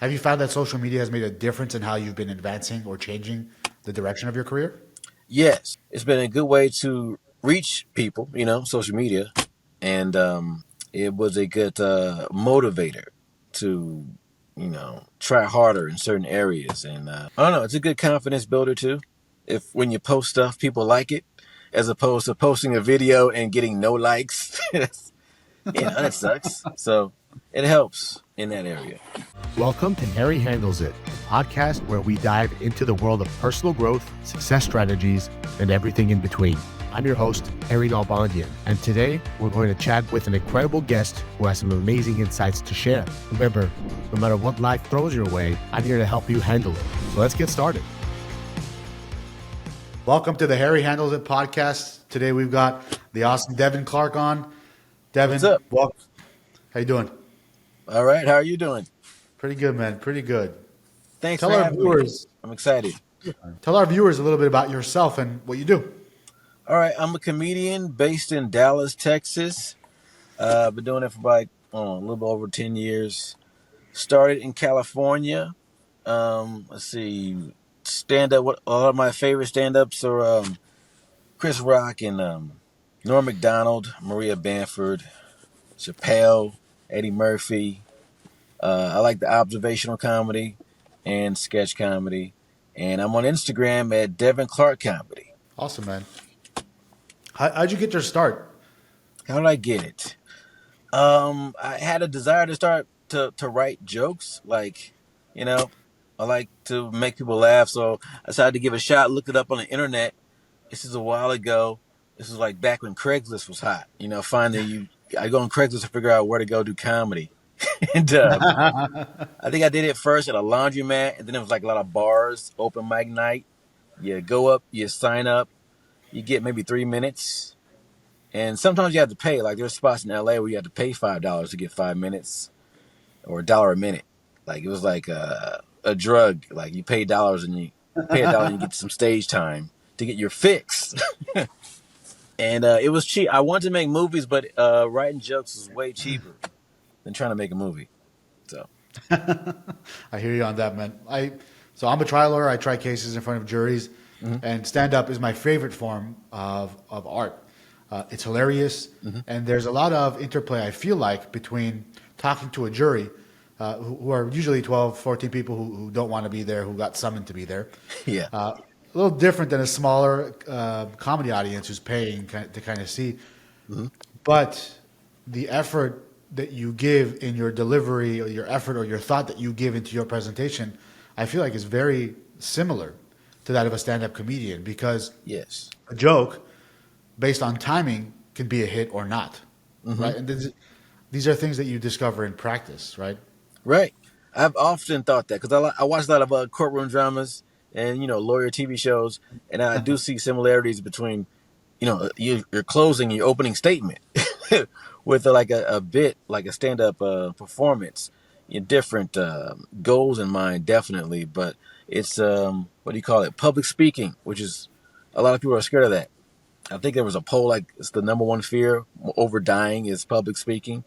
Have you found that social media has made a difference in how you've been advancing or changing the direction of your career? Yes, it's been a good way to reach people, social media, and it was a good motivator to, try harder in certain areas. And I don't know, it's a good confidence builder too. If when you post stuff, people like it, as opposed to posting a video and getting no likes, that sucks. So it helps in that area. Welcome to Harry Handles It, a podcast where we dive into the world of personal growth, success strategies, and everything in between. I'm your host, Harry Nalbandyan, and today we're going to chat with an incredible guest who has some amazing insights to share. Remember, no matter what life throws your way, I'm here to help you handle it. So let's get started. Welcome to the Harry Handles It podcast. Today we've got the awesome Devin Clark on. Devin, What's up? welcome. How you doing? All right, how are you doing? Pretty good, man. Pretty good. Thanks Tell for our having viewers, me. I'm excited. tell our viewers a little bit about yourself and what you do. All right, I'm a comedian based in Dallas, Texas. Been doing it for like a little bit over 10 years. Started in California. Let's see, stand up. What a lot of my favorite stand ups are Chris Rock and Norm Macdonald, Maria Bamford, Chappelle, Eddie Murphy. I like the observational comedy and sketch comedy. And I'm on Instagram at Devin Clark Comedy. Awesome, man. How'd you get your start? How did I get it? I had a desire to start to write jokes. I like to make people laugh. So I decided to give it a shot, looked it up on the internet. This is a while ago. This was like back when Craigslist was hot. I go on Craigslist to figure out where to go do comedy. And I think I did it first at a laundromat, and then it was like a lot of bars, open mic night. You go up, you sign up, you get maybe 3 minutes, and sometimes you have to pay. Like there's spots in LA where you have to pay $5 to get 5 minutes, or $1 a minute. Like it was like a drug. Like you pay dollars and you pay $1 and you get some stage time to get your fix. And it was cheap. I wanted to make movies, but writing jokes is way cheaper than trying to make a movie. So I hear you on that, man. So I'm a trial lawyer. I try cases in front of juries, and stand-up is my favorite form of art. It's hilarious, and there's a lot of interplay, I feel like, between talking to a jury, who are usually 12, 14 people who don't want to be there, who got summoned to be there. yeah. A little different than a smaller comedy audience who's paying to kind of see. But the effort that you give in your delivery, or your effort or your thought that you give into your presentation, I feel like is very similar to that of a stand-up comedian, because Yes. a joke based on timing can be a hit or not, right? And these are things that you discover in practice, right? Right. I've often thought that because I watch a lot of courtroom dramas and lawyer TV shows, and I do see similarities between your closing, your opening statement, with like a bit like a stand-up performance. Different goals in mind, definitely, but it's what do you call it? Public speaking, which is a lot of people are scared of that. I think there was a poll like it's the number one fear over dying is public speaking,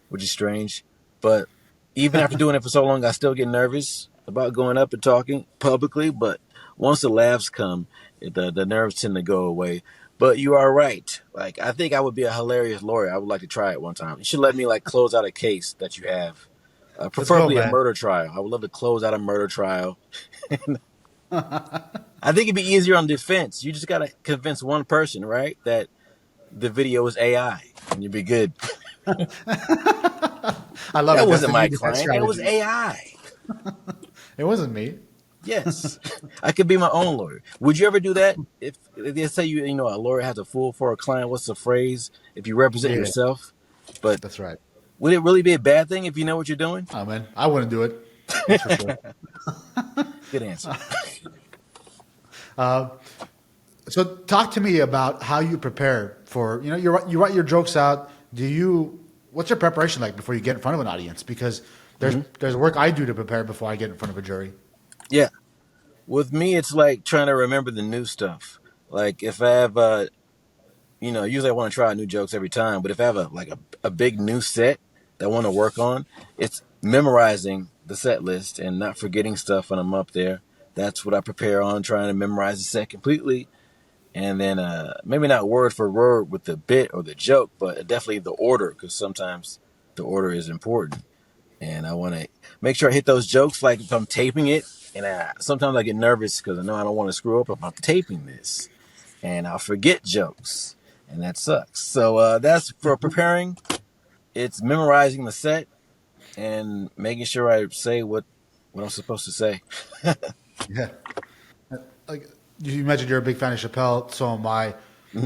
which is strange. But even after doing it for so long, I still get nervous about going up and talking publicly. But once the laughs come, the nerves tend to go away. But you are right. Like I think I would be a hilarious lawyer. I would like to try it one time. You should let me like close out a case that you have, preferably a man. murder trial. I would love to close out a murder trial. I think it'd be easier on defense. You just gotta convince one person, right, that the video is AI, and you'd be good. I love That it. That's wasn't the my new defense client. That was strategy. AI. It wasn't me. Yes, I could be my own lawyer. Would you ever do that? If they say a lawyer has a fool for a client, what's the phrase? If you represent Yeah, yourself, but that's right. would it really be a bad thing if you know what you're doing? Oh man, I wouldn't do it. That's for sure. Good answer. So talk to me about how you prepare for, you write your jokes out. What's your preparation like before you get in front of an audience? Because there's work I do to prepare before I get in front of a jury. Yeah, with me, it's like trying to remember the new stuff. Like if I have, usually I want to try new jokes every time, but if I have a big new set that I want to work on, it's memorizing the set list and not forgetting stuff when I'm up there. That's what I prepare on, trying to memorize the set completely. And then maybe not word for word with the bit or the joke, but definitely the order, because sometimes the order is important. And I want to make sure I hit those jokes, like if I'm taping it. And sometimes I get nervous because I know I don't want to screw up if I'm taping this. And I'll forget jokes. And that sucks. So that's for preparing. It's memorizing the set and making sure I say what I'm supposed to say. Yeah. Like you mentioned, you're a big fan of Chappelle. So am I.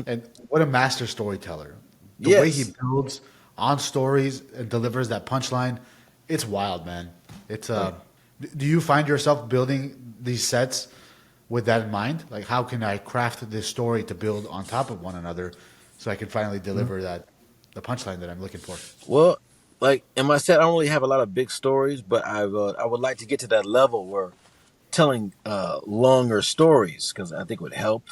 And what a master storyteller! The way he Yes. builds on stories and delivers that punchline, it's wild, man. It's Oh, Do you find yourself building these sets with that in mind? Like, how can I craft this story to build on top of one another, so I can finally deliver the punchline that I'm looking for? well, like in my set, I don't really have a lot of big stories, but I would like to get to that level where telling longer stories, because I think would help.